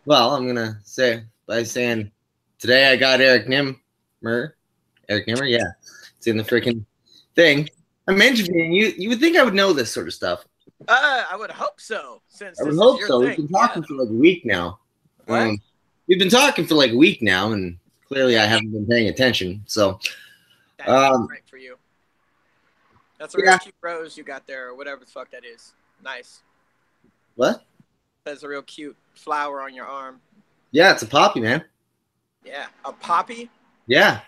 Well, I'm gonna say by saying today I got Eric Nimmer. Eric Nimmer, yeah, it's in the freaking thing. I'm interviewing you. You would think I would know this sort of stuff. I would hope so, since I would this is hope your so. We've thing. been Yeah. talking for like a week now. What? We've been talking for like a week now, and clearly I haven't been paying attention. So, That's great for you. That's a real yeah. cute rose you got there, or whatever the fuck that is. Nice. What? That's a real cute flower on your arm. Yeah, it's a poppy, man. Yeah. A poppy? Yeah.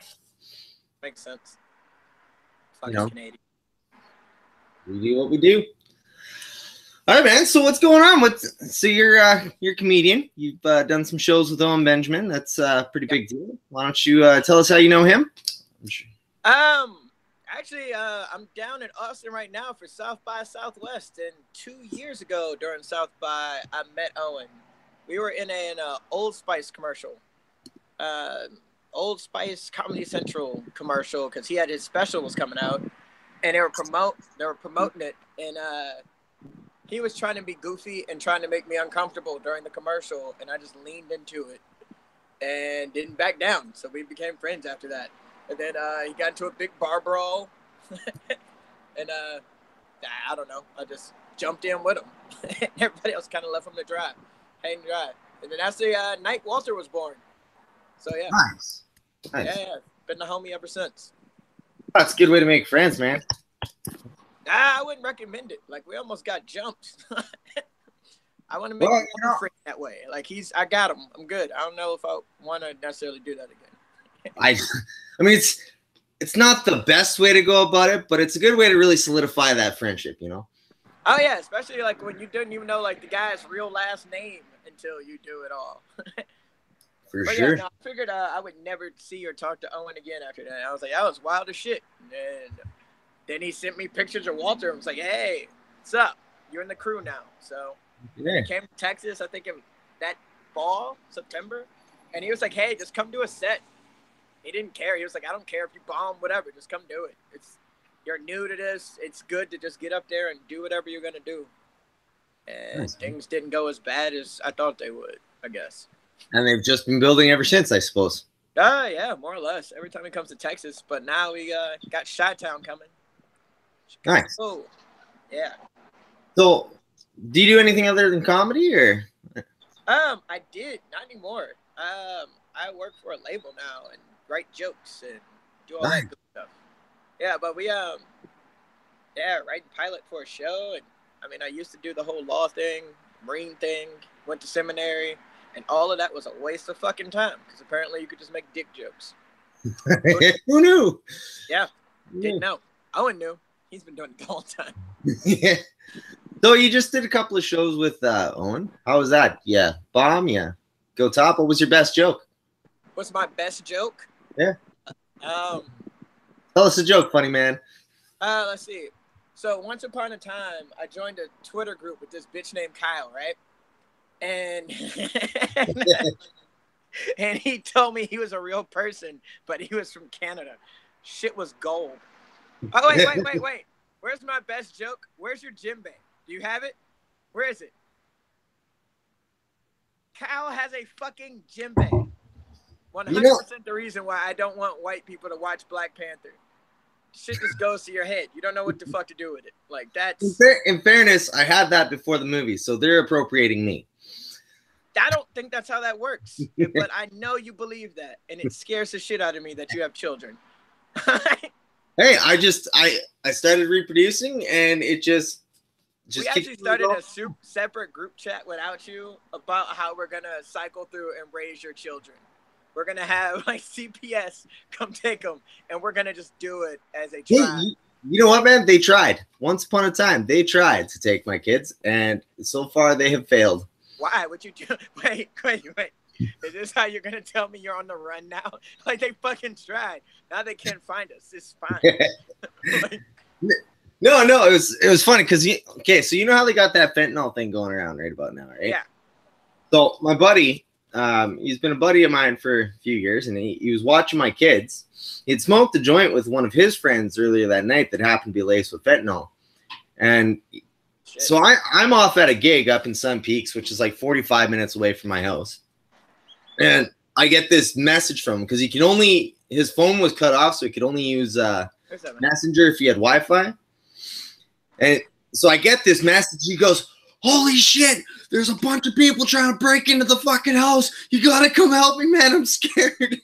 Makes sense. You Fucking know, Canadian. we do what we do. All right, man. So what's going on? So you're a comedian. You've done some shows with Owen Benjamin. That's a pretty big deal. Why don't you tell us how you know him? Actually, I'm down in Austin right now for South by Southwest, and 2 years ago during South by, I met Owen. We were in an Old Spice commercial, Old Spice Comedy Central commercial, because he had his special was coming out, and they were promoting it, and he was trying to be goofy and trying to make me uncomfortable during the commercial, and I just leaned into it and didn't back down. So we became friends after that. And then he got into a big bar brawl. And I don't know. I just jumped in with him. Everybody else kind of left him to dry. Hang dry. And then that's the night Walter was born. So, yeah. Nice. Yeah. Been the homie ever since. That's a good way to make friends, man. I wouldn't recommend it. Like, we almost got jumped. I want to make him friend that way. Like, I got him. I'm good. I don't know if I want to necessarily do that again. I mean, it's not the best way to go about it, but it's a good way to really solidify that friendship, you know? Oh, yeah, especially like when you didn't even know like the guy's real last name until you do it all. For but sure. Yeah, no, I figured I would never see or talk to Owen again after that. I was like, that was wild as shit. And then he sent me pictures of Walter and was like, hey, what's up? You're in the crew now. So he came to Texas, I think in that fall, September. And he was like, hey, just come do a set. He didn't care. He was like, I don't care if you bomb, whatever. Just come do it. You're new to this. It's good to just get up there and do whatever you're going to do. And things didn't go as bad as I thought they would, I guess. And they've just been building ever since, I suppose. Yeah, more or less. Every time he comes to Texas. But now we got Chi-Town coming. Nice. Oh, yeah. So, do you do anything other than comedy, or? I did. Not anymore. I work for a label now and write jokes and do all that good stuff. Yeah, but we writing pilot for a show, and I mean I used to do the whole law thing, Marine thing, went to seminary, and all of that was a waste of fucking time because apparently you could just make dick jokes. Who knew? Yeah, didn't know. Owen knew. He's been doing it the whole time. Yeah. So you just did a couple of shows with Owen. How was that? Yeah, bomb. Yeah, go top. What was your best joke? What's my best joke? Yeah. Tell us a joke, funny man. Let's see. So once upon a time, I joined a Twitter group with this bitch named Kyle, right? And and he told me he was a real person, but he was from Canada. Shit was gold. Oh, wait. Where's my best joke? Where's your djembe? Do you have it? Where is it? Kyle has a fucking djembe. 100% the reason why I don't want white people to watch Black Panther. Shit just goes to your head. You don't know what the fuck to do with it. Like, that's... In fairness, I had that before the movie, so they're appropriating me. I don't think that's how that works. But I know you believe that, and it scares the shit out of me that you have children. Hey, I started reproducing, and it just we actually started a separate group chat without you about how we're going to cycle through and raise your children. We're going to have like CPS come take them, and we're going to just do it as a try. Hey, you know what, man? They tried. Once upon a time, they tried to take my kids, and so far they have failed. Why? What you do? Wait. Is this how you're going to tell me you're on the run now? Like, they fucking tried. Now they can't find us. It's fine. Like, no, it was funny because so you know how they got that fentanyl thing going around right about now, right? Yeah. So my buddy, he's been a buddy of mine for a few years, and he was watching my kids. He'd smoked a joint with one of his friends earlier that night that happened to be laced with fentanyl. And so I'm off at a gig up in Sun Peaks, which is like 45 minutes away from my house. And I get this message from him because his phone was cut off, so he could only use Messenger if he had Wi-Fi. And so I get this message. He goes, "Holy shit, there's a bunch of people trying to break into the fucking house. You gotta come help me, man. I'm scared."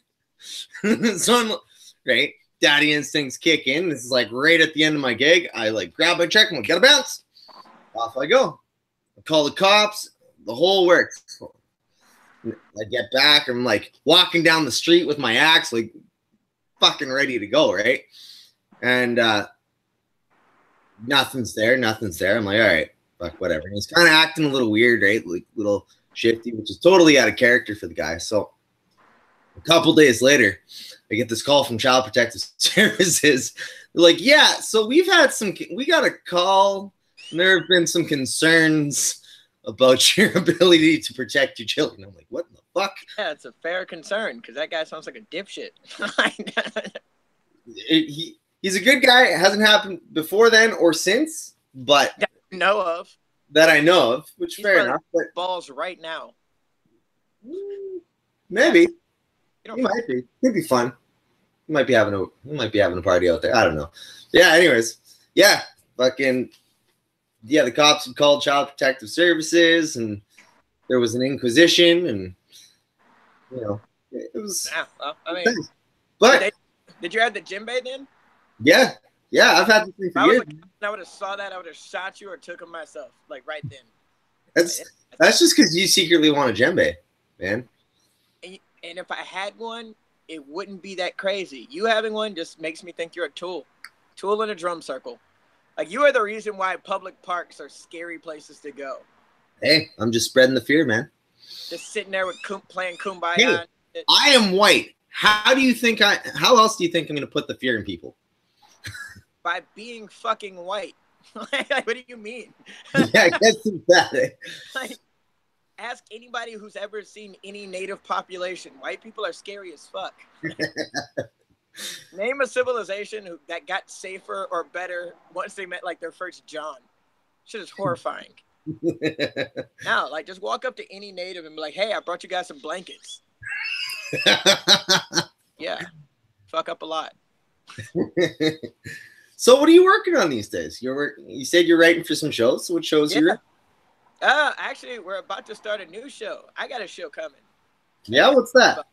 So I'm right. Daddy instincts kick in. This is like right at the end of my gig. I like grab my check and gotta bounce. Off I go. I call the cops. The whole works. I get back. I'm like walking down the street with my axe, like fucking ready to go, right? And nothing's there. I'm like, all right, fuck, whatever. And he's kind of acting a little weird, right? Like little shifty, which is totally out of character for the guy. So a couple days later, I get this call from Child Protective Services. They're like, yeah, so we got a call, and there have been some concerns about your ability to protect your children. I'm like, what in the fuck? Yeah, it's a fair concern because that guy sounds like a dipshit. He's a good guy. It hasn't happened before then or since, but that I know of, which he's fair enough. But balls right now. Maybe he might be. It'd be fun. He might be having a party out there. I don't know. Yeah. Anyways, yeah. The cops had called Child Protective Services, and there was an inquisition, and it was. Yeah. Well, I mean, but did you have the djembe then? Yeah. I've had this thing for years. I would have saw that. I would have shot you or took him myself, like right then. That's just because you secretly want a djembe, man. And if I had one, it wouldn't be that crazy. You having one just makes me think you're a tool in a drum circle. Like, you are the reason why public parks are scary places to go. Hey, I'm just spreading the fear, man. Just sitting there with playing Kumbaya. Hey, I am white. How else do you think I'm going to put the fear in people? By being fucking white. Like, what do you mean? Yeah, I guess it's that. Like, ask anybody who's ever seen any native population. White people are scary as fuck. Name a civilization that got safer or better once they met like their first John. Shit is horrifying. Now, like, just walk up to any native and be like, "Hey, I brought you guys some blankets." Yeah, fuck up a lot. So, what are you working on these days? You said you're writing for some shows. So what shows are you writing? Actually, we're about to start a new show. I got a show coming. Yeah, what's that?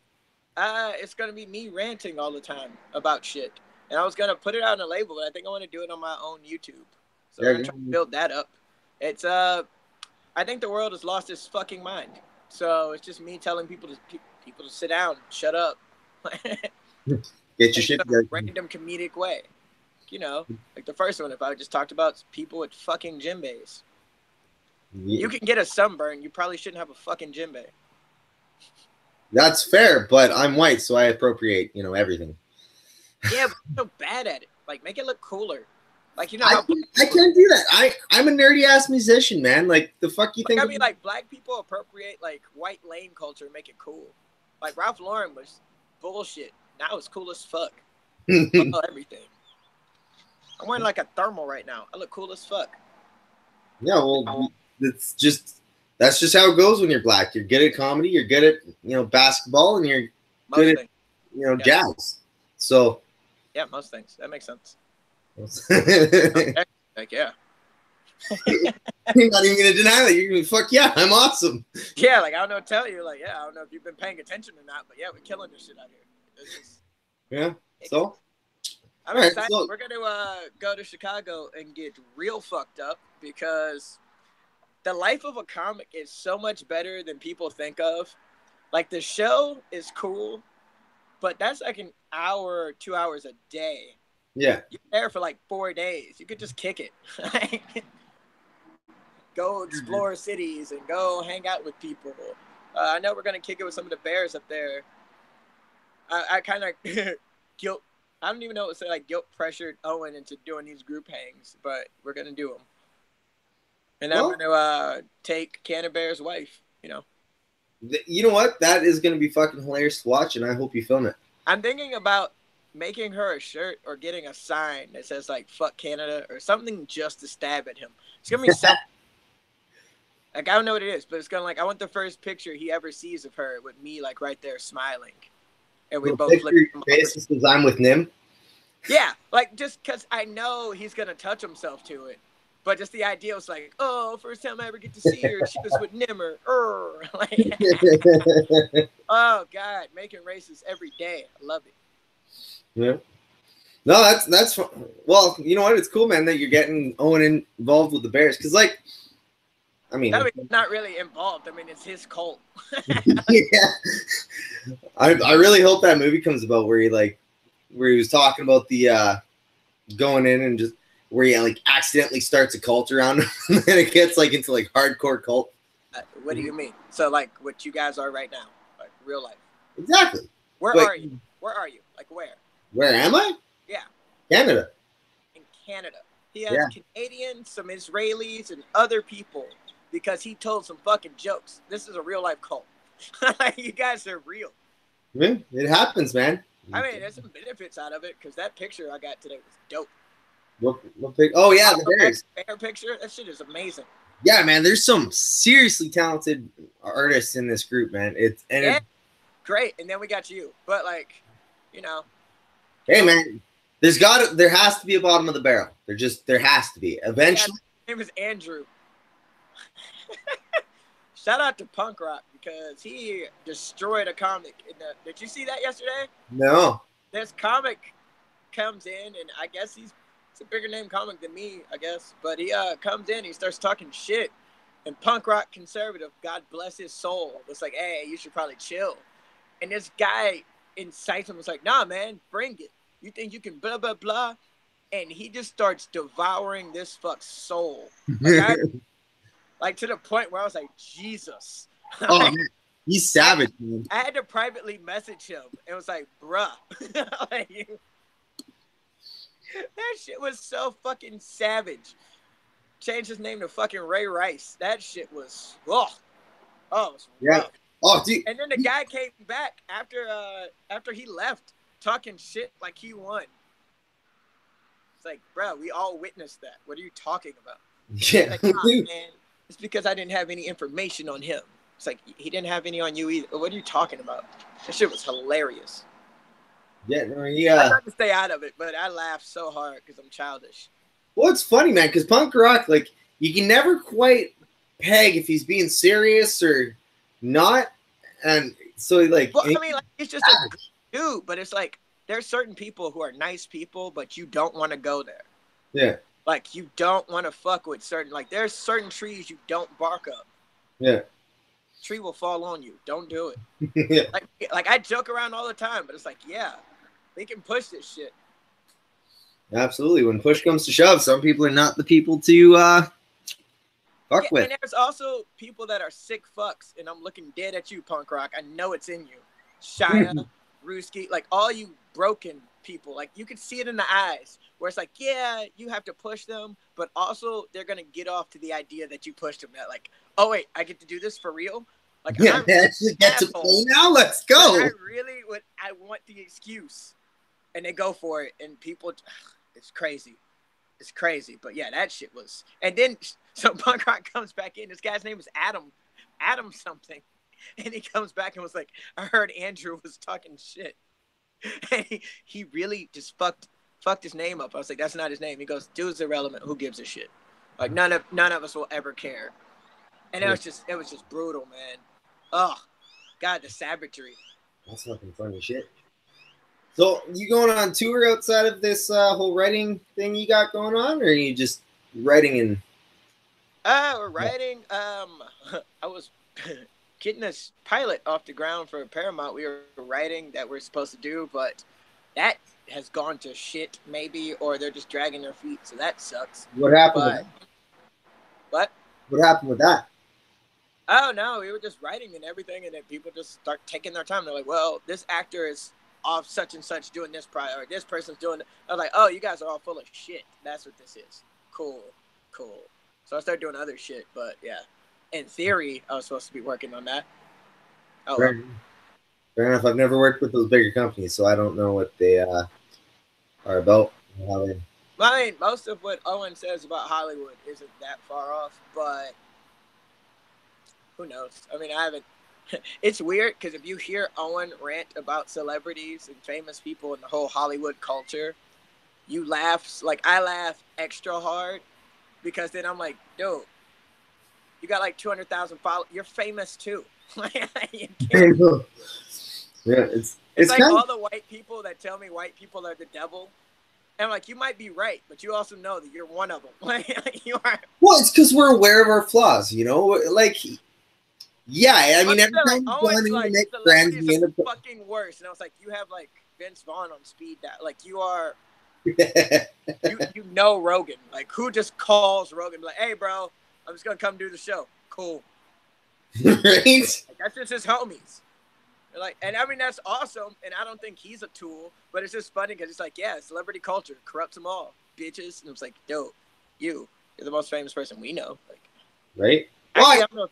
It's gonna be me ranting all the time about shit, and I was gonna put it out on a label, but I think I want to do it on my own YouTube. So I'm trying to build that up. It's I think the world has lost its fucking mind. So it's just me telling people to sit down, shut up, get your shit together. Random comedic way, like the first one. If I just talked about people with fucking djembes, you can get a sunburn. You probably shouldn't have a fucking djembe. That's fair, but I'm white, so I appropriate, everything. Yeah, but you're so bad at it. Like, make it look cooler. Like, I can't do that. I'm a nerdy ass musician, man. Like, the fuck you think? I mean, like, black people appropriate like white lane culture and make it cool. Like, Ralph Lauren was bullshit. Now it's cool as fuck. Everything. I'm wearing like a thermal right now. I look cool as fuck. Yeah, well, that's just how it goes when you're black. You're good at comedy, you're good at basketball, and you're good at jazz. So yeah, most things. That makes sense. Like, yeah. You're not even gonna deny that. You're gonna fuck yeah, I'm awesome. Yeah, like, I don't know what to tell you. Like, yeah, I don't know if you've been paying attention or not, but yeah, we're killing this shit out here. Yeah. So I'm excited. We're gonna go to Chicago and get real fucked up because the life of a comic is so much better than people think of. Like, the show is cool, but that's like an hour, 2 hours a day. Yeah. You're there for like 4 days. You could just kick it. Go explore cities and go hang out with people. I know we're going to kick it with some of the bears up there. I kind of I don't even know what to say, like, guilt pressured Owen into doing these group hangs, but we're going to do them. And I'm going to take Canada Bear's wife, You know what? That is going to be fucking hilarious to watch, and I hope you film it. I'm thinking about making her a shirt or getting a sign that says, like, "Fuck Canada" or something just to stab at him. It's going to be something. Like, I don't know what it is, but it's kind of like, I want the first picture he ever sees of her with me, like, right there smiling. And we both look. Because I'm with Nim. Yeah, like, just because I know he's going to touch himself to it. But just the idea was like, oh, first time I ever get to see her, she was with Nimmer. Like, oh, God, making races every day. I love it. Yeah. No, that's fun. Well, you know what? It's cool, man, that you're getting Owen involved with the Bears. Because, like, I mean, not really involved. I mean, it's his cult. Yeah. I really hope that movie comes about where he was talking about the going in and just where he like accidentally starts a cult around him and then it gets like into like hardcore cult. What do you mean? So like what you guys are right now, like real life. Exactly. Where are you? Where are you? Like where? Where am I? Yeah. Canada. In Canada. He has Canadians, some Israelis, and other people because he told some fucking jokes. This is a real life cult. You guys are real. Yeah, it happens, man. I mean, there's some benefits out of it because that picture I got today was dope. What pic? Oh yeah, the Bears. Bear picture. That shit is amazing. Yeah, man. There's some seriously talented artists in this group, man. It's great. And then we got you, but like, you know. Hey, man. There has to be a bottom of the barrel. There has to be eventually. His name is Andrew. Shout out to Punk Rock because he destroyed a comic. Did you see that yesterday? No. This comic comes in, and I guess it's a bigger name comic than me, I guess. But he comes in, he starts talking shit. And Punk Rock Conservative, God bless his soul, was like, hey, you should probably chill. And this guy incites him, was like, nah, man, bring it. You think you can blah, blah, blah? And he just starts devouring this fuck's soul. Like to the point where I was like, Jesus. Oh, man. He's savage, man. I had to privately message him. It was like, bruh. That shit was so fucking savage. Changed his name to fucking Ray Rice. That shit was, it was rough. Oh, dude. And then the guy came back after he left talking shit like he won. It's like, bro, we all witnessed that. What are you talking about? Yeah. Like, man, it's because I didn't have any information on him. It's like, he didn't have any on you either. What are you talking about? That shit was hilarious. Yeah. I tried to stay out of it, but I laughed so hard because I'm childish. Well, it's funny, man, because Punk Rock, like, you can never quite peg if he's being serious or not. And so, like... Well, I mean, like, he's just a good dude, but it's like, there's certain people who are nice people, but you don't want to go there. Yeah. Like, you don't want to fuck with certain... Like, there's certain trees you don't bark up. Yeah. Tree will fall on you. Don't do it. Yeah. Like, I joke around all the time, but it's like, yeah, they can push this shit. Absolutely. When push comes to shove, some people are not the people to fuck with. And there's also people that are sick fucks, and I'm looking dead at you, Punk Rock. I know it's in you. Shia, Ruski, like all you broken people. Like you could see it in the eyes where it's like, yeah, you have to push them, but also they're going to get off to the idea that you pushed them. That like, oh, wait, I get to do this for real? Like, yeah, get to play now. Let's go. I want the excuse. And they go for it, and people... It's crazy. It's crazy. But yeah, that shit was... And then, so Punk Rock comes back in. This guy's name is Adam something. And he comes back and was like, I heard Andrew was talking shit. And he really just fucked his name up. I was like, that's not his name. He goes, dude's irrelevant. Who gives a shit? Like, none of us will ever care. And it was just brutal, man. Oh, God, the savagery. That's fucking funny shit. So, you going on tour outside of this whole writing thing you got going on, or are you just writing and... We're writing. I was getting this pilot off the ground for Paramount. We were writing that we're supposed to do, but that has gone to shit, maybe, or they're just dragging their feet, so that sucks. What happened? What happened with that? Oh, no, we were just writing and everything, and then people just start taking their time. They're like, well, this actor is off such and such doing this or this person's doing it. I was like, oh, you guys are all full of shit. That's what this is. Cool. So I started doing other shit, but yeah. In theory, I was supposed to be working on that. Oh, fair enough. I've never worked with those bigger companies, so I don't know what they are about. How they... I mean, most of what Owen says about Hollywood isn't that far off, but Who knows? I mean, I haven't. It's weird because if you hear Owen rant about celebrities and famous people and the whole Hollywood culture, you laugh. Like, I laugh extra hard because then I'm like, dude, you got like 200,000 followers. You're famous too. You can't. Yeah, It's like all the white people that tell me white people are the devil. And I'm like, you might be right, but you also know that you're one of them. Like, you are. Well, it's because we're aware of our flaws, you know? Like, yeah, I mean, every time like, you go in and make friends, you end up fucking worse. And I was like, you have like Vince Vaughn on speed dial. Like, you are, you know Rogan. Like, who just calls Rogan? Like, hey, bro, I'm just gonna come do the show. Cool. Right? Like, that's just his homies. Like, and I mean, that's awesome. And I don't think he's a tool, but it's just funny because it's like, yeah, celebrity culture corrupts them all, bitches. And it's like, dope, you're the most famous person we know. Like, right? Actually, I don't know.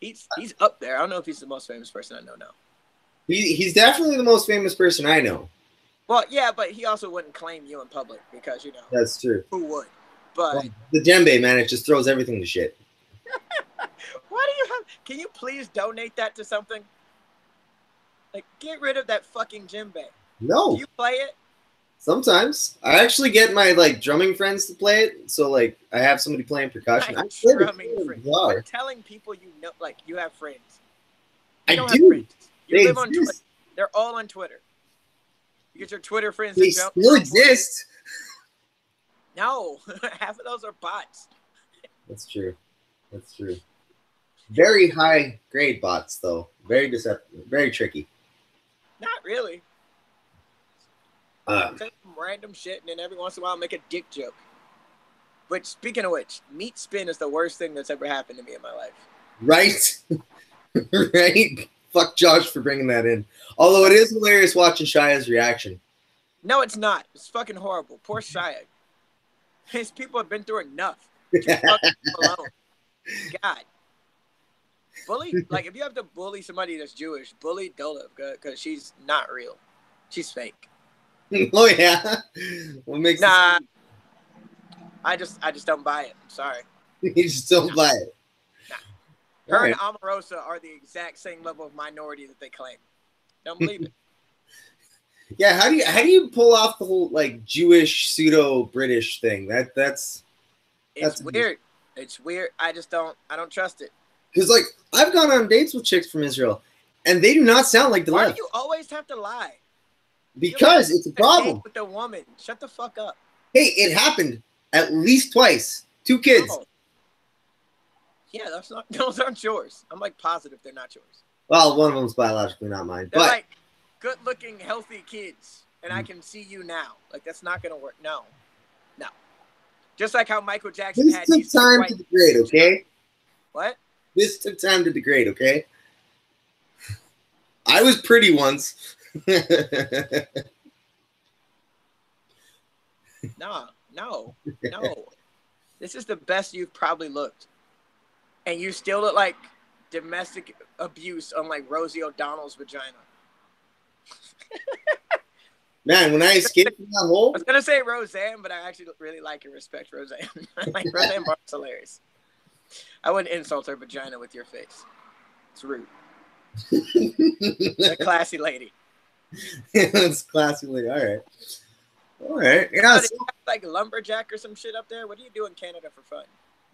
He's up there. I don't know if he's the most famous person I know now. He's definitely the most famous person I know. Well, yeah, but he also wouldn't claim you in public because, you know. That's true. Who would? But well, the djembe, man, it just throws everything to shit. Why do you have? Can you please donate that to something? Like, get rid of that fucking djembe. No. Do you play it? Sometimes. I actually get my, like, drumming friends to play it. So, like, I have somebody playing percussion. I'm telling people you know, like, you have friends. You don't have friends. You live on Twitter. They're all on Twitter. You get your Twitter friends. They still exist. No. Half of those are bots. That's true. That's true. Very high grade bots, though. Very deceptive. Very tricky. Not really. Say some random shit and then every once in a while make a dick joke. Which, speaking of which, meat spin is the worst thing that's ever happened to me in my life. Right? Right? Fuck Josh for bringing that in. Although it is hilarious watching Shia's reaction. No, it's not. It's fucking horrible. Poor Shia. His people have been through enough. Alone. God. Bully, like, if you have to bully somebody that's Jewish, bully Dolev because she's not real. She's fake. Oh yeah. What makes I just don't buy it. I'm sorry. You just don't buy it. Nah. Her and Omarosa are the exact same level of minority that they claim. Don't believe it. Yeah, how do you pull off the whole like Jewish pseudo British thing? That's weird. It's weird. I don't trust it. Because like I've gone on dates with chicks from Israel, and they do not sound like the left. Why do you always have to lie? Because it's a problem. With a woman, shut the fuck up. Hey, it happened at least twice. 2 kids. Oh. Yeah, those aren't yours. I'm like positive they're not yours. Well, one of them's biologically not mine. They're but like good-looking, healthy kids, and I can see you now. Like that's not gonna work. No. Just like how Michael Jackson had these time to degrade, okay? What? This took time to degrade, okay? I was pretty once. No. This is the best you've probably looked. And you still look like domestic abuse on like Rosie O'Donnell's vagina. Man, when I escaped from that hole. I was going to say Roseanne, but I actually really like and respect Roseanne. Like Roseanne Barr's hilarious. I wouldn't insult her vagina with your face. It's rude. A classy lady. That's classy lady. All right. Yeah. So, like lumberjack or some shit up there? What do you do in Canada for fun?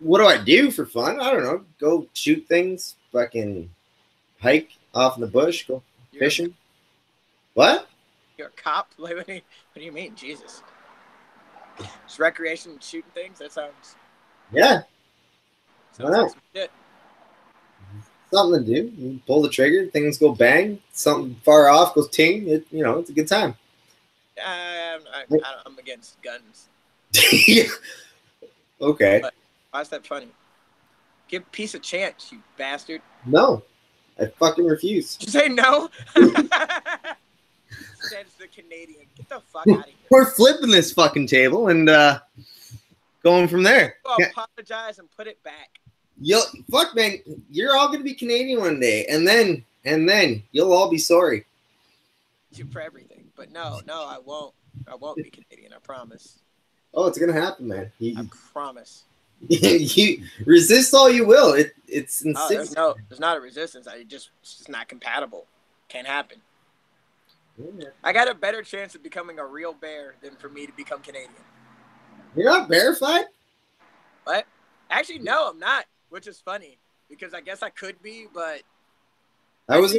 What do I do for fun? I don't know. Go shoot things. Fucking hike off in the bush. Go fishing. What? You're a cop? Like, what do you mean? Jesus. It's recreation shooting things? That sounds... Yeah. Sounds like some shit. Something to do. You pull the trigger, things go bang. Something far off goes ting. It's a good time. I'm against guns. Yeah. Okay. But why's that funny? Give peace a chance, you bastard. No. I fucking refuse. Did you say no? Says the Canadian. Get the fuck out of here. We're flipping this fucking table and going from there. I'll apologize and put it back. Fuck, man. You're all going to be Canadian one day. And then you'll all be sorry. For everything. But no, I won't. I won't be Canadian. I promise. Oh, it's going to happen, man. I promise. You resist all you will. It's Oh, insane. there's not a resistance. It's just not compatible. Can't happen. Yeah. I got a better chance of becoming a real bear than for me to become Canadian. You're not verified? What? Actually, no, I'm not, which is funny because I guess I could be, but I was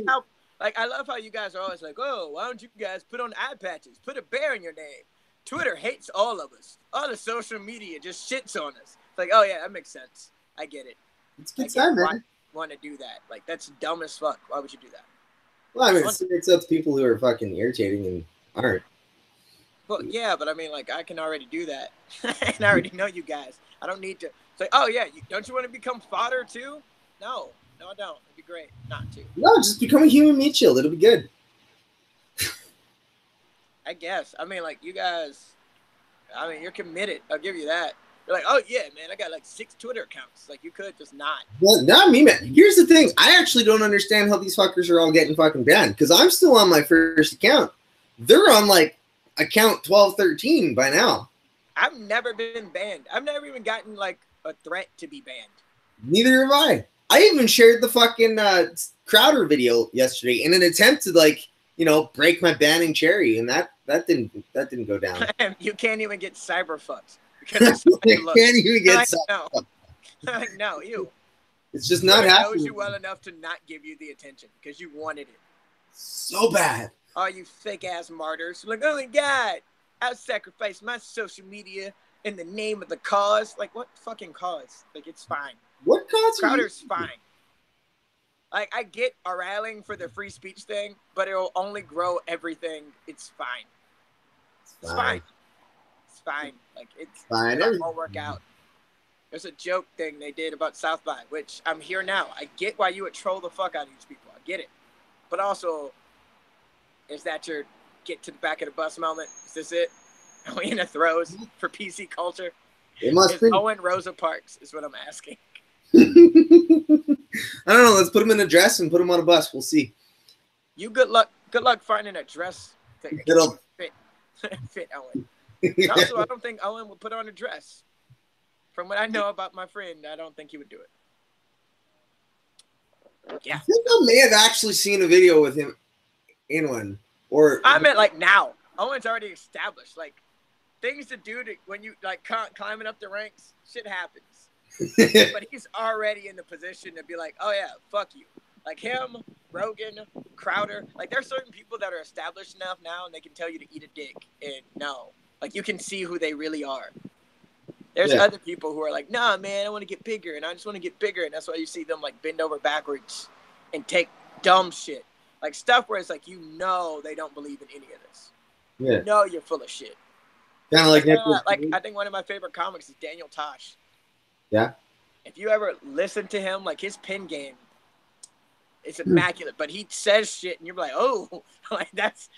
I love how you guys are always like, oh, why don't you guys put on eye patches? Put a bear in your name. Twitter hates all of us. All the social media just shits on us. It's like, oh yeah, that makes sense. I get it. It's a good time, man. Want to do that? Like that's dumb as fuck. Why would you do that? Well, I mean, it's up to people who are fucking irritating and aren't. Well, yeah, but I mean, like, I can already do that, and I already know you guys. I don't need to say, oh yeah, don't you want to become fodder too? No, I don't. It'd be great not to. No, just become a human meat shield. It'll be good. I guess. I mean, like, you guys. I mean, you're committed. I'll give you that. You're like, oh yeah, man, I got like 6 Twitter accounts. Like, you could just not. Well, not me, man. Here's the thing. I actually don't understand how these fuckers are all getting fucking banned because I'm still on my first account. They're on like account 12, 13 by now. I've never been banned. I've never even gotten like a threat to be banned. Neither have I. I even shared the fucking Crowder video yesterday in an attempt to like, break my banning cherry, and that didn't go down. You can't even get cyber fucked. Because you can't even get cyber fucked. No, you. It's just not happening. Knows you well enough to not give you the attention because you wanted it. So bad. Oh, you fake ass martyrs. Like, oh my God, I'll sacrifice my social media in the name of the cause. Like, what fucking cause? Like, it's fine. What cause? Crowder's fine. Like, I get a rallying for the free speech thing, but it'll only grow everything. It's fine. It's fine. It's fine. Like, it's fine. It won't work out. There's a joke thing they did about South by, which I'm here now. I get why you would troll the fuck out of these people. I get it. But also, is that your get to the back of the bus moment? Is this it? Are we in the throes for PC culture? It must be. Owen Rosa Parks is what I'm asking. I don't know. Let's put him in a dress and put him on a bus. We'll see. You good luck. Good luck finding a dress that fit Owen. Also, I don't think Owen would put on a dress. From what I know about my friend, I don't think he would do it. Yeah. I think I may have actually seen a video with him in one. Or I meant like now. Owen's already established. Like things to do to when you like climbing up the ranks, shit happens. But he's already in the position to be like, oh yeah, fuck you. Like him, Rogan, Crowder. Like there's certain people that are established enough now and they can tell you to eat a dick. And no. Like you can see who they really are. There's other people who are like, nah, man, I want to get bigger, and I just want to get bigger, and that's why you see them like bend over backwards and take dumb shit, like stuff where it's like they don't believe in any of this. Yeah, you're full of shit. Kind of like I think one of my favorite comics is Daniel Tosh. Yeah. If you ever listen to him, like his pen game, it's immaculate. But he says shit, and you're like, oh, like that's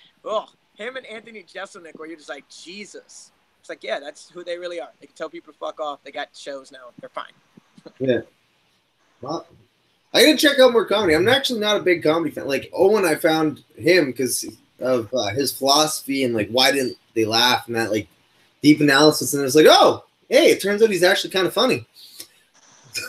him and Anthony Jeselnik, where you're just like, Jesus. It's like, yeah, that's who they really are. They can tell people to fuck off. They got shows now. They're fine. Yeah. Well, I gotta check out more comedy. I'm actually not a big comedy fan. Like Owen, I found him because of his philosophy and like why didn't they laugh and that like deep analysis. And it's like, oh, hey, it turns out he's actually kind of funny.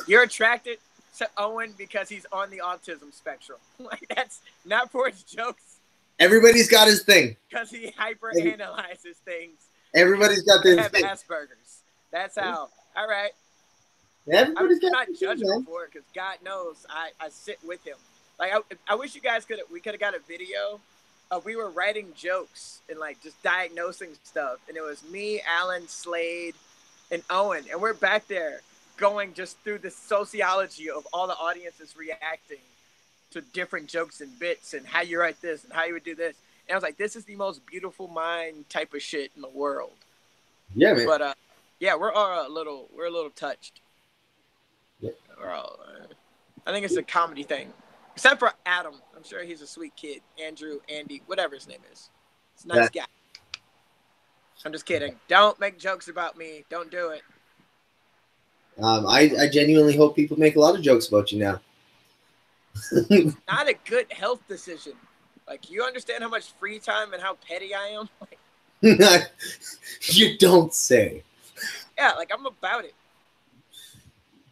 You're attracted to Owen because he's on the autism spectrum. Like that's not for his jokes. Everybody's got his thing. Because he hyper-analyzes things. Everybody's got their thing. Asperger's. That's how. All right. Everybody's I'm not judging him for it because God knows I sit with him. Like I wish you guys could have got a video of we were writing jokes and like just diagnosing stuff, and it was me, Alan, Slade, and Owen, and we're back there going just through the sociology of all the audiences reacting to different jokes and bits and how you write this and how you would do this. And I was like, this is the most beautiful mind type of shit in the world. Yeah, man. But yeah, we're a little touched. Yeah. We're all, I think it's a comedy thing, except for Adam. I'm sure he's a sweet kid. Andrew, Andy, whatever his name is. He's a nice guy. I'm just kidding. Don't make jokes about me. Don't do it. I genuinely hope people make a lot of jokes about you now. It's not a good health decision. Like, you understand how much free time and how petty I am? You don't say. Yeah, like, I'm about it.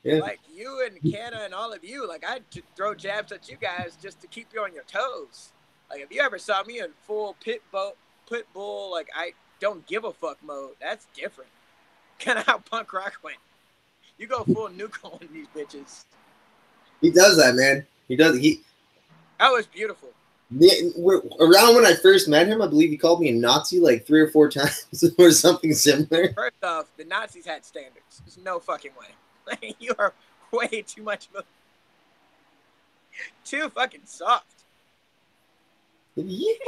Yeah. Like you and Canna and all of you, like I'd throw jabs at you guys just to keep you on your toes. Like if you ever saw me in full pit bull, like I don't give a fuck mode. That's different. Kind of how punk rock went. You go full nuke on these bitches. He does that, man. He does. That was beautiful. Around when I first met him, I believe he called me a Nazi like 3 or 4 times or something similar. First off, the Nazis had standards. There's no fucking way. Like, you are way too much of too fucking soft. You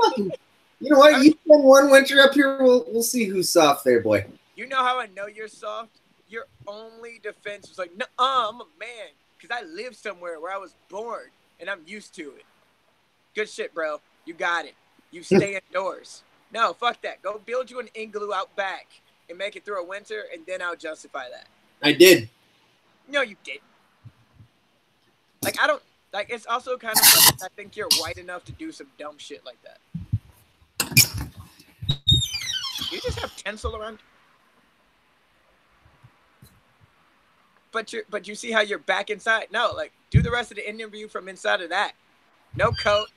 know what? You spend one winter up here, we'll see who's soft there, boy. You know how I know you're soft? Your only defense was like, no, I'm a man. Because I live somewhere where I was born and I'm used to it. Good shit, bro. You got it. You stay indoors. No, fuck that. Go build you an igloo out back and make it through a winter, and then I'll justify that. I did. No, you didn't. Like, I don't, like, it's also kind of funny. I think you're white enough to do some dumb shit like that. You just have tinsel around. But you see how you're back inside? No, like, do the rest of the interview from inside of that. No coat.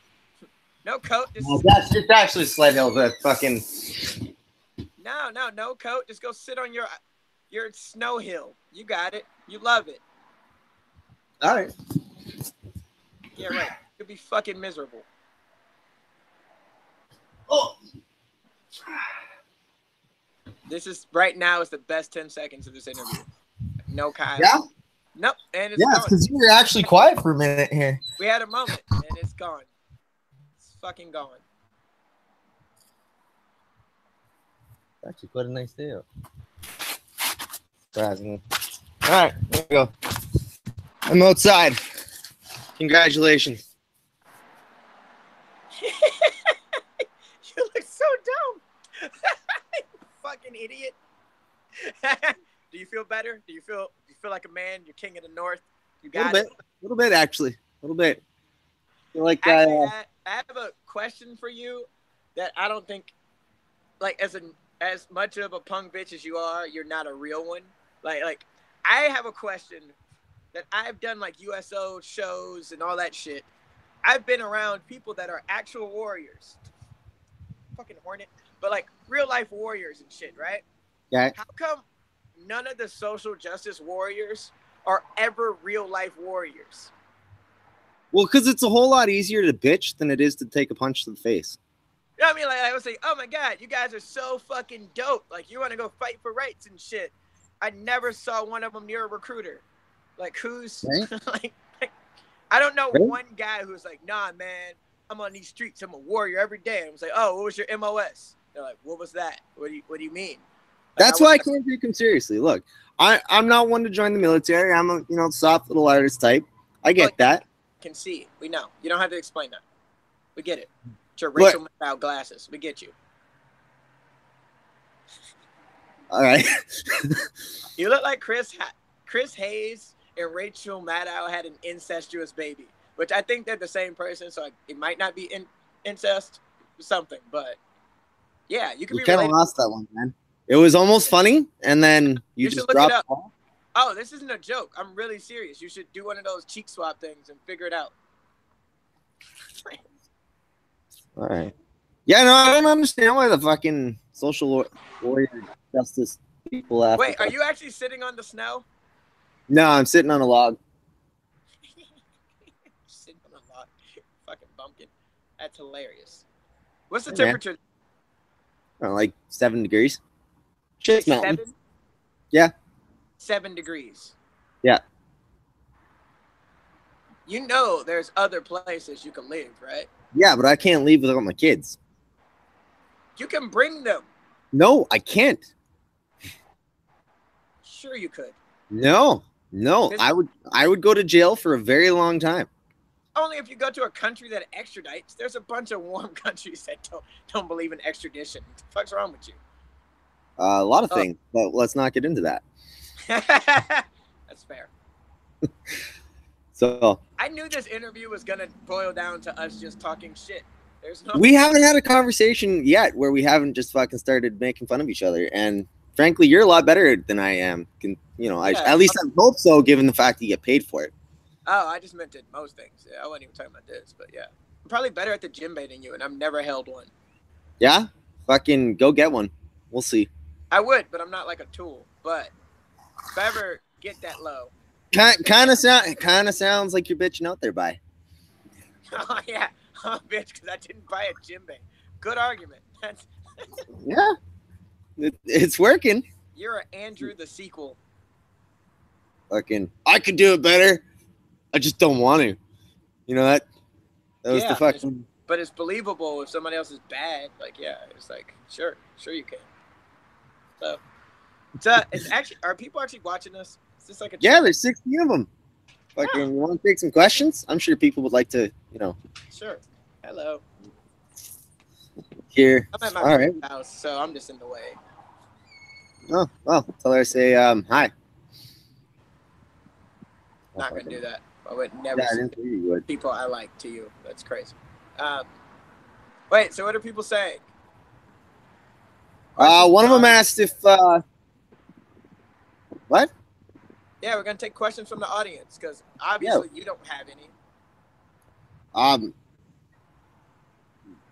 No coat. That's just actually Sled Hill, but fucking. No coat. Just go sit on your snow hill. You got it. You love it. All right. Yeah, right. You'll be fucking miserable. Oh. This is right now is the best 10 seconds of this interview. No Kyle. Yeah. Nope. And it's yeah, because you were actually quiet for a minute here. We had a moment, and it's gone. It's fucking gone. It's actually quite a nice day out. Surprisingly. All right, there we go. I'm outside. Congratulations. You look so dumb. Fucking idiot. Do you feel better? Do you feel like a man? You're king of the north. You got it. A little bit, actually. A little bit. I feel like actually, I have a question for you that I don't think, like, as much of a punk bitch as you are, you're not a real one. Like I have a question that I've done like USO shows and all that shit. I've been around people that are actual warriors. Fucking hornet. But like real life warriors and shit, right? Yeah. How come none of the social justice warriors are ever real life warriors? Well, because it's a whole lot easier to bitch than it is to take a punch to the face. You know what I mean? Like I was like, oh my God, you guys are so fucking dope. Like you want to go fight for rights and shit. I never saw one of them near a recruiter. Like who's right? like I don't know right? one guy who's like, nah, man, I'm on these streets. I'm a warrior every day. And I was like, oh, what was your MOS? They're like, what was that? What do you mean? Like, That's why I can't take him seriously. Look, I'm not one to join the military. I'm a soft little artist type. I get that. Can see. We know. You don't have to explain that. We get it. It's your Rachel Maddow glasses. We get you. All right. You look like Chris Hayes and Rachel Maddow had an incestuous baby, which I think they're the same person, so it might not be incest or something, but yeah, you can be kind of lost that one, man. It was almost funny, and then you just look dropped it up. Oh, this isn't a joke. I'm really serious. You should do one of those cheek swap things and figure it out. All right. Yeah, no, I don't understand why the fucking social warrior justice people have. Wait, are you actually sitting on the snow? No, I'm sitting on a log. Sitting on a log. Fucking bumpkin. That's hilarious. What's the temperature? Like 7 degrees. Shit, 7? Yeah. 7 degrees. Yeah. You know there's other places you can live, right? Yeah, but I can't leave without my kids. You can bring them. No, I can't. Sure you could. No. I would go to jail for a very long time. Only if you go to a country that extradites. There's a bunch of warm countries that don't believe in extradition. What the fuck's wrong with you? A lot of things, but let's not get into that. That's fair. So I knew this interview was gonna boil down to us just talking shit. We haven't had a conversation yet where we haven't just fucking started making fun of each other, and frankly, you're a lot better than I am. At least I hope so, given the fact that you get paid for it. Oh, I just meant it most things. Yeah, I wasn't even talking about this, but yeah. I'm probably better at the djembe than you, and I've never held one. Yeah? Fucking go get one. We'll see. I would, but I'm not like a tool. But if I ever get that low. Kind of sounds like you're bitching out there, bye. Oh, yeah. Oh, bitch, because I didn't buy a djembe. Good argument. Yeah. It's working. You're an Andrew the sequel. Fucking, I could do it better. I just don't want to. You know that was the fucking. But it's believable if somebody else is bad. Like, yeah, it's like sure you can. So, it's actually, are people actually watching this? Is this like a there's 16 of them. Fucking, you want to take some questions? I'm sure people would like to, Sure. Hello. Here. I'm at my house, so I'm just in the way. Oh, well, tell her I say hi. Not gonna do that. I would never say people I like to you. That's crazy. Wait, so what are people saying? One of them asked if what? Yeah, we're gonna take questions from the audience because obviously you don't have any.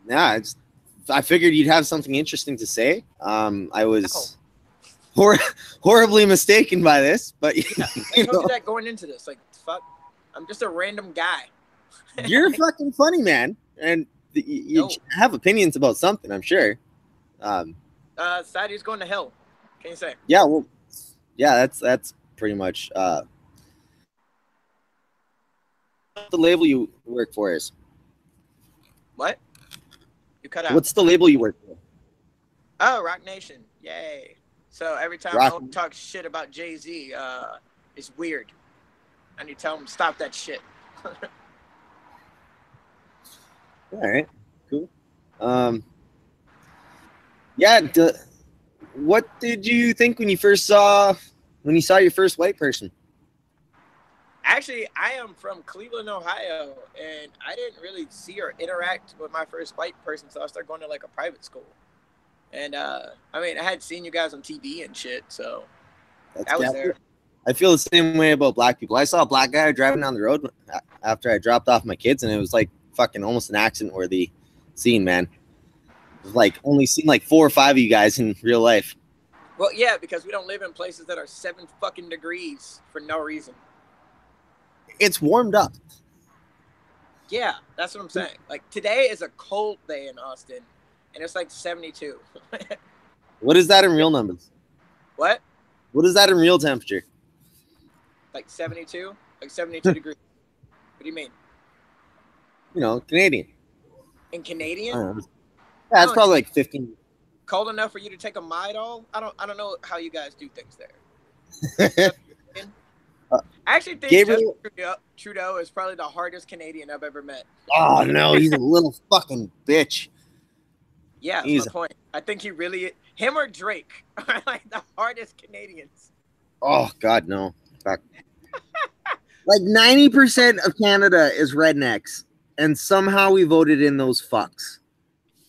Yeah, I figured you'd have something interesting to say. I was horribly mistaken by this, but yeah, I told you that going into this. Like, fuck, I'm just a random guy. You're fucking funny, man, and you have opinions about something, I'm sure. Sadie's going to hell. Can you say? Yeah, well, yeah, that's pretty much the label you work for is. What? You cut out. What's the label you work for? Oh, Rock Nation. Yay. So every time I talk shit about Jay-Z, it's weird. I need to tell him stop that shit. All right, cool. Yeah. What did you think when you saw your first white person? Actually, I am from Cleveland, Ohio, and I didn't really see or interact with my first white person, so I started going to like a private school. And I had seen you guys on TV and shit, so I was there. I feel the same way about black people. I saw a black guy driving down the road after I dropped off my kids, and it was like fucking almost an accident-worthy scene, man. It was like only seen like 4 or 5 of you guys in real life. Well, yeah, because we don't live in places that are 7 fucking degrees for no reason. It's warmed up. Yeah, that's what I'm saying. Like, today is a cold day in Austin, and it's like 72. What is that in real numbers? What? What is that in real temperature? Like 72? Like 72 degrees. What do you mean? Canadian. In Canadian? Yeah, it's probably like 15. Cold enough for you to take a Midol? I don't know how you guys do things there. I actually think Gabriel Trudeau is probably the hardest Canadian I've ever met. Oh no, he's a little fucking bitch. Yeah, that's my point. I think him or Drake are like the hardest Canadians. Oh God, no. Fuck. Like 90% of Canada is rednecks, and somehow we voted in those fucks.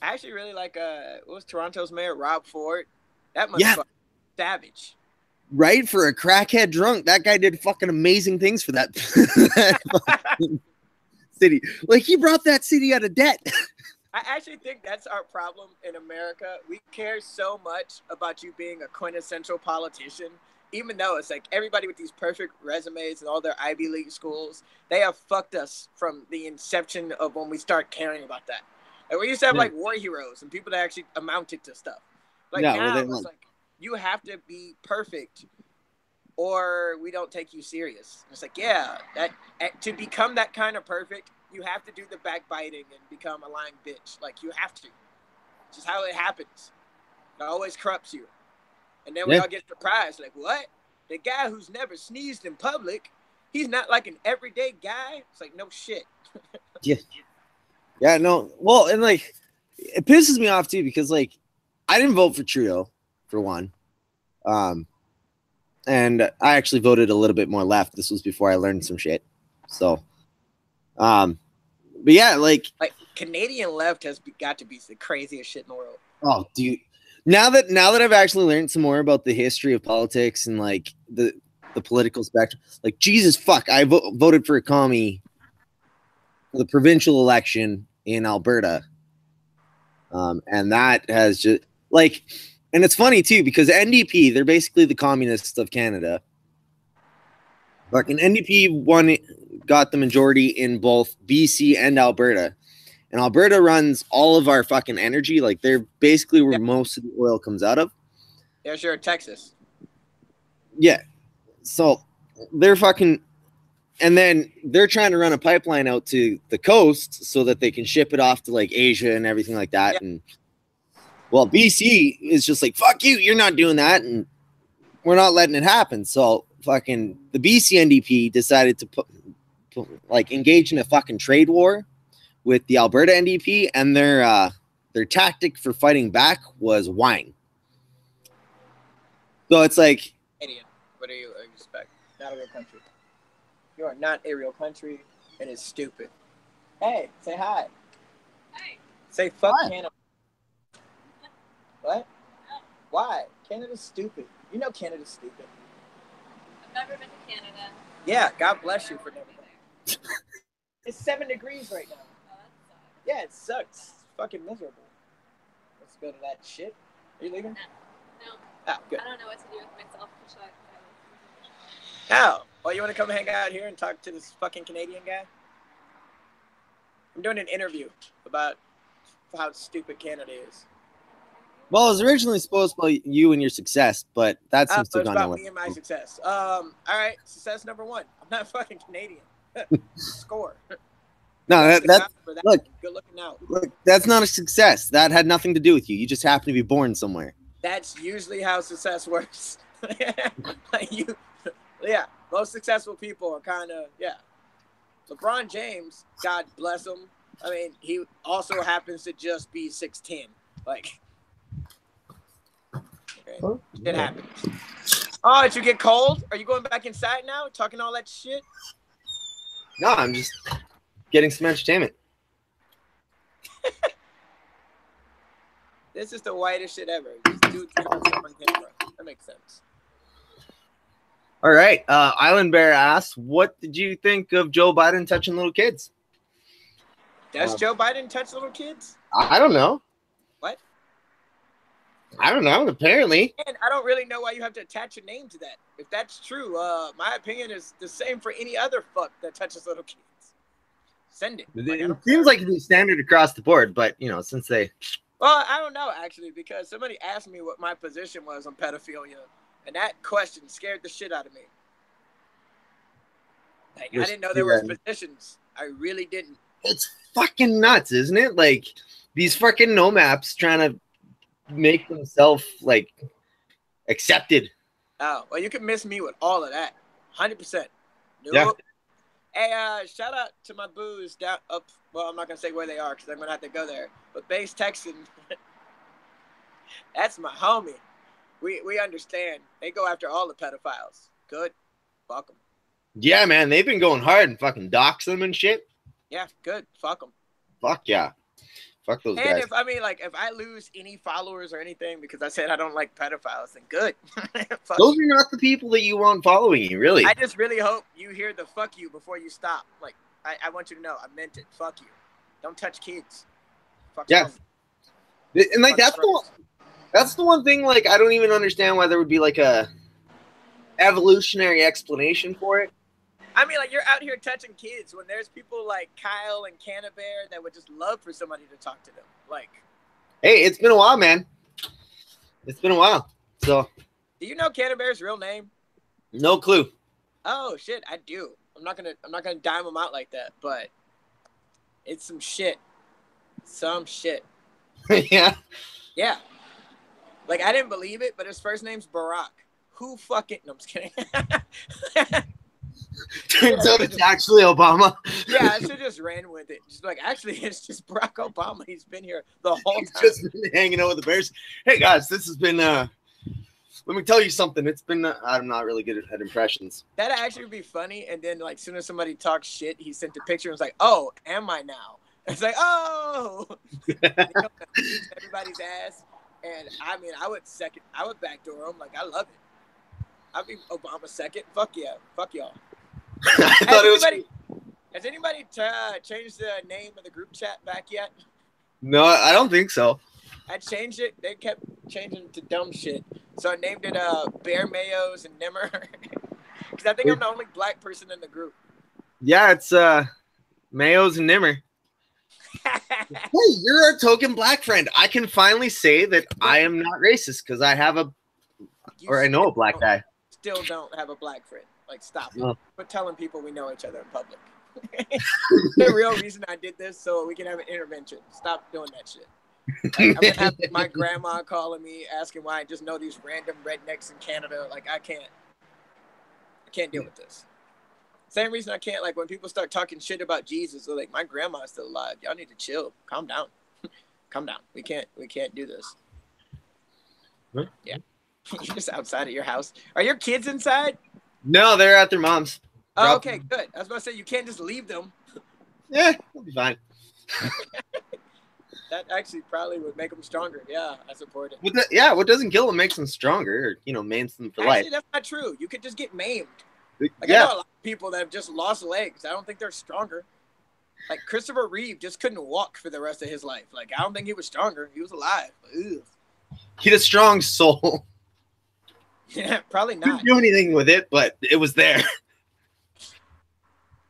I actually really like what was Toronto's mayor, Rob Ford? That motherfucker savage. Right, for a crackhead drunk, that guy did fucking amazing things for that city. Like, he brought that city out of debt. I actually think that's our problem in America. We care so much about you being a quintessential politician, even though it's like everybody with these perfect resumes and all their Ivy League schools, they have fucked us from the inception of when we start caring about that. Like, we used to have like war heroes and people that actually amounted to stuff. Like now, it's like you have to be perfect or we don't take you serious. It's like, yeah, to become that kind of perfect, you have to do the backbiting and become a lying bitch. Like, you have to. It's just how it happens. It always corrupts you. And then we all get surprised. Like, what? The guy who's never sneezed in public, he's not like an everyday guy? It's like, no shit. Yeah, no. Well, and like, it pisses me off too because like, I didn't vote for Trudeau, for one. And I actually voted a little bit more left. This was before I learned some shit. So, but yeah, like Canadian left has got to be the craziest shit in the world. Oh, dude, Now that I've actually learned some more about the history of politics and like the political spectrum, like Jesus fuck, I voted for a commie for the provincial election in Alberta, and that has just like, and it's funny too because NDP, they're basically the communists of Canada. Fucking NDP got the majority in both BC and Alberta. And Alberta runs all of our fucking energy. Like they're basically where most of the oil comes out of. Yeah, sure, Texas. Yeah. So they're fucking, and then they're trying to run a pipeline out to the coast so that they can ship it off to like Asia and everything like that. Yeah. And well, BC is just like, fuck you, you're not doing that. And we're not letting it happen. So fucking the BC NDP decided to like engage in a fucking trade war with the Alberta NDP, and their tactic for fighting back was wine. So it's like, Canadian. What do you expect? Not a real country. You are not a real country, and it's stupid. Hey, say hi. Hi. Say fuck hi. Canada. What? No. Why? Canada's stupid. You know Canada's stupid. I've never been to Canada. Yeah, God bless you for never been. It's 7 degrees right now. Yeah, it sucks. It's fucking miserable. Let's go to that shit. Are you leaving? No. Oh, good. I don't know what to do with myself. How? Oh, you want to come hang out here and talk to this fucking Canadian guy? I'm doing an interview about how stupid Canada is. Well, it was originally supposed to be you and your success, but that seems to have gone about me and my success. All right, success number 1. I'm not fucking Canadian. Score. No, that's look. Good looking out. Look, that's not a success. That had nothing to do with you. You just happen to be born somewhere. That's usually how success works. Like yeah. Most successful people are kind of LeBron James, God bless him. I mean, he also happens to just be 6'10". Like, okay, it happens. Oh, did you get cold? Are you going back inside now, talking all that shit? No, I'm just getting some entertainment. This is the whitest shit ever. Just dudes on camera. That makes sense. All right. Island Bear asks, what did you think of Joe Biden touching little kids? Does Joe Biden touch little kids? I don't know. What? I don't know. Apparently. And I don't really know why you have to attach a name to that. If that's true, my opinion is the same for any other fuck that touches little kids. Send it. It seems like it's standard across the board, but, you know, since they... Well, I don't know, actually, because somebody asked me what my position was on pedophilia, and that question scared the shit out of me. Like, I didn't know there was positions. I really didn't. It's fucking nuts, isn't it? Like, these fucking no-maps trying to make themselves, like, accepted. Oh, well, you can miss me with all of that. 100%. Nope. Yeah. Hey, shout out to my boos down up. Well, I'm not going to say where they are because I'm going to have to go there. But Base Texan, that's my homie. We understand. They go after all the pedophiles. Good. Fuck them. Yeah, man. They've been going hard and fucking dox them and shit. Yeah, good. Fuck them. Fuck yeah. Fuck those guys. And if I lose any followers or anything because I said I don't like pedophiles, then good. Those are not the people that you want following you, really. I just really hope you hear the fuck you before you stop. Like, I want you to know I meant it. Fuck you. Don't touch kids. Fuck yeah. Them. And like that's the one thing, like, I don't even understand why there would be like a evolutionary explanation for it. I mean, like, you're out here touching kids when there's people like Kyle and Cannabear that would just love for somebody to talk to them. Like, hey, it's been a while, man. It's been a while. So, do you know Cannabear's real name? No clue. Oh shit, I do. I'm not gonna dime him out like that, but it's some shit. Some shit. Yeah. Yeah. Like, I didn't believe it, but his first name's Barack. Who fucking? No, I'm just kidding. Turns out it's actually Obama. Yeah, I should just ran with it. Just like, actually, it's just Barack Obama. He's been here the whole time. He's just been hanging out with the Bears. Hey guys, this has been. Let me tell you something. It's been. I'm not really good at impressions. That'd actually be funny. And then, like, soon as somebody talks shit, he sent a picture and was like, "Oh, am I now?" It's like, "Oh." Everybody's ass. And I mean, I would backdoor him. Like, I love it. I'd be Obama second. Fuck yeah. Fuck y'all. I thought Has anybody changed the name of the group chat back yet? No, I don't think so. I changed it. They kept changing it to dumb shit. So I named it Bear Mayos and Nimmer. Because I think I'm the only black person in the group. Yeah, it's Mayos and Nimmer. Hey, you're our token black friend. I can finally say that I am not racist because I have I know a black guy. Still don't have a black friend. Like, stop it. No. Quit telling people we know each other in public. The real reason I did this so we can have an intervention. Stop doing that shit. Like, I'm gonna have my grandma calling me asking why I just know these random rednecks in Canada. Like, I can't deal with this. Same reason I can't, like, when people start talking shit about Jesus, they're like, my grandma's still alive. Y'all need to chill. Calm down. Calm down. We can't do this. What? Yeah. You're just outside of your house. Are your kids inside? No, they're at their mom's. Oh, okay, good. I was about to say, you can't just leave them. Yeah, it'll be fine. That actually probably would make them stronger. Yeah, I support it. What doesn't kill them makes them stronger, or, mains them for Actually, life. that's not true. You could just get maimed. Like, Yeah. I know a lot of people that have just lost legs. I don't think they're stronger. Like, Christopher Reeve just couldn't walk for the rest of his life. Like, I don't think he was stronger. He was alive. Ugh. He had a strong soul. Yeah, probably Didn't not. do anything with it, but it was there.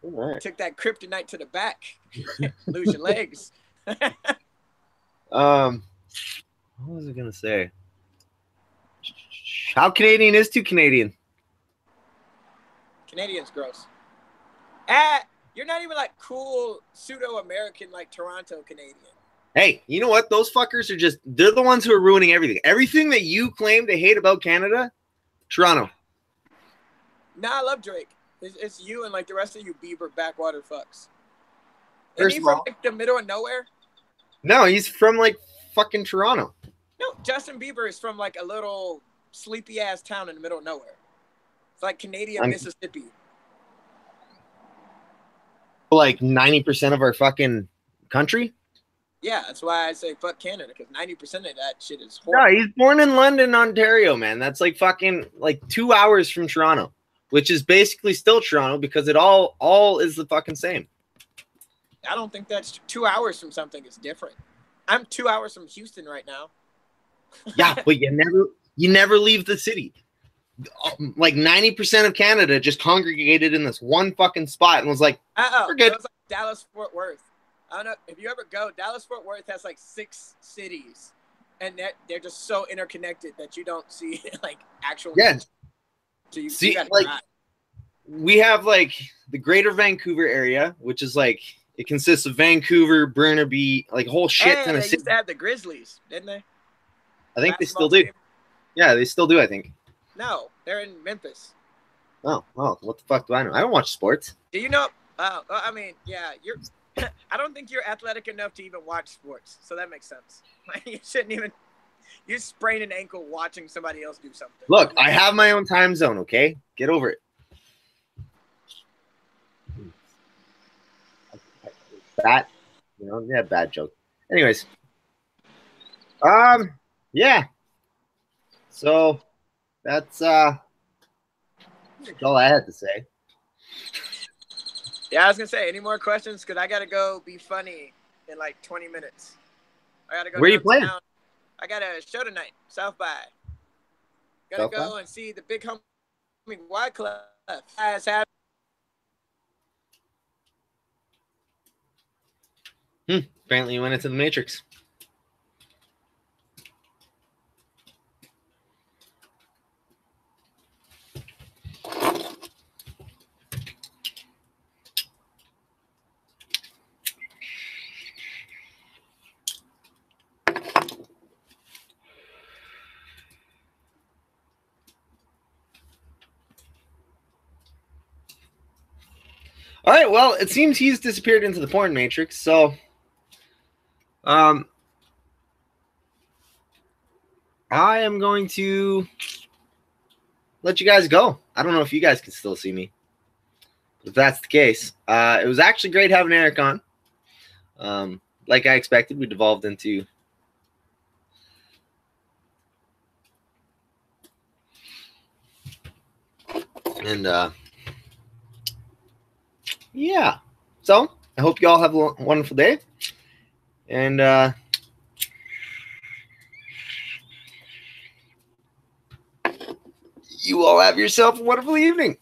All right. Took that kryptonite to the back. Lose your legs. What was I gonna say? How Canadian is too Canadian? Canadians gross. You're not even like cool pseudo-American like Toronto Canadian. Hey, you know what? Those fuckers are they're the ones who are ruining everything. Everything that you claim to hate about Canada, Toronto. Nah, I love Drake. It's you and like the rest of you Bieber backwater fucks. Isn't First he of from all, like the middle of nowhere? no, he's from like fucking Toronto. No, Justin Bieber is from like a little sleepy ass town in the middle of nowhere. It's like Canadian Mississippi. Like 90% of our fucking country. Yeah, that's why I say fuck Canada, because 90% of that shit is No, horrible. he's born in London, Ontario, man. That's like fucking like 2 hours from Toronto, which is basically still Toronto because it all is the fucking same. I don't think that's 2 hours from something is different. I'm 2 hours from Houston right now. Yeah, but you never leave the city. Like 90% of Canada just congregated in this one fucking spot and was like, we're good. It was like Dallas Fort Worth. I don't know if you ever go. Dallas Fort Worth has like 6 cities, and they're just so interconnected that you don't see like actual. Yeah. So you See, gotta like drive. we have like the Greater Vancouver area, which is like it consists of Vancouver, Burnaby, like a whole shit ton They of cities. used to have the Grizzlies, didn't they? I think they still Basketball do. team? Yeah, they still do. I think. No, they're in Memphis. Oh, well, what the fuck do I know? I don't watch sports. Do you know? I mean, yeah, you're. I don't think you're athletic enough to even watch sports, so that makes sense. You shouldn't even. You sprain an ankle watching somebody else do something. Look, I have my own time zone. Okay, get over it. That, yeah, bad joke. Anyways, yeah. So that's all I had to say. Yeah, I was gonna say, any more questions? Because I gotta go be funny in like 20 minutes. I gotta go. Where are you playing? I got a show tonight, South by. Gotta go and see the big homie Wyclef. Apparently you went into the Matrix. All right, well, it seems he's disappeared into the porn matrix, so I am going to let you guys go. I don't know if you guys can still see me. If that's the case, it was actually great having Eric on. Like I expected, we devolved into And yeah, so I hope you all have a wonderful day. And you all have yourself a wonderful evening.